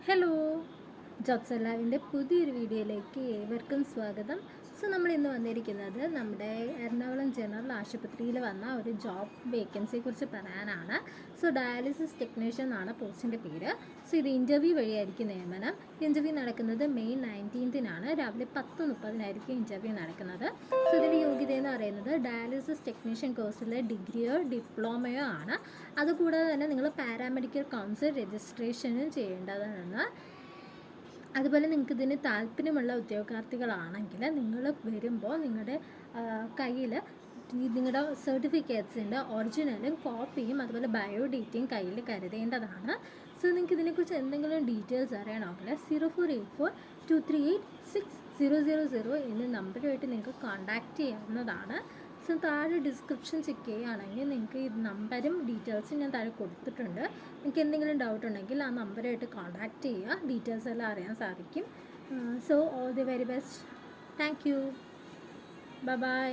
Hello, jobs എല്ലാവിൻ്റെ പുതിയൊരു വീഡിയോയിലേക്ക് ഏവർക്കും സ്വാഗതം. നമ്മൾ ഇന്ന് വന്നിരിക്കുന്നത് നമ്മുടെ എറണാകുളം ജനറൽ ആശുപത്രിയിൽ വന്ന ഒരു ജോബ് വേക്കൻസിയെക്കുറിച്ച് പറയാനാണ്. ഡയാലിസിസ് ടെക്നീഷ്യൻ എന്നാണ് പോസ്റ്റിൻ്റെ പേര്. ഇത് ഇൻ്റർവ്യൂ വഴിയായിരിക്കും നിയമനം. ഇൻ്റർവ്യൂ നടക്കുന്നത് മെയ് 19-നാണ്. രാവിലെ 10:30 ഇൻ്റർവ്യൂ നടക്കുന്നത്. ഇതിൻ്റെ യോഗ്യത എന്ന് പറയുന്നത് ഡയാലിസിസ് ടെക്നീഷ്യൻ കോഴ്സിലെ ഡിഗ്രിയോ ഡിപ്ലോമയോ ആണ്. അതുകൂടാതെ തന്നെ നിങ്ങൾ പാരാമെഡിക്കൽ കൗൺസിൽ രജിസ്ട്രേഷനും ചെയ്യേണ്ടതാണ്. അതുപോലെ നിങ്ങൾക്ക് ഇതിന് താല്പര്യമുള്ള ഉദ്യോഗാർത്ഥികളാണെങ്കിൽ നിങ്ങൾ വരുമ്പോൾ നിങ്ങളുടെ കയ്യിൽ നിങ്ങളുടെ സർട്ടിഫിക്കറ്റ്സിൻ്റെ ഒറിജിനലും കോപ്പിയും അതുപോലെ ബയോഡേറ്റയും കയ്യിൽ കരുതേണ്ടതാണ്. നിങ്ങൾക്ക് ഇതിനെക്കുറിച്ച് എന്തെങ്കിലും ഡീറ്റെയിൽസ് അറിയണമെങ്കിൽ 0484-238-6000 എന്ന നമ്പറുമായിട്ട് നിങ്ങൾക്ക് കോൺടാക്റ്റ് ചെയ്യാവുന്നതാണ്. താഴെ ഡിസ്ക്രിപ്ഷൻ ചെക്ക് ചെയ്യുകയാണെങ്കിൽ നിങ്ങൾക്ക് ഈ നമ്പരും ഡീറ്റെയിൽസും ഞാൻ താഴെ കൊടുത്തിട്ടുണ്ട്. നിങ്ങൾക്ക് എന്തെങ്കിലും ഡൗട്ട് ഉണ്ടെങ്കിൽ ആ നമ്പറുമായിട്ട് കോൺടാക്റ്റ് ചെയ്യുക. ഡീറ്റെയിൽസ് എല്ലാം അറിയാൻ സാധിക്കും. All the very best. Thank you. By.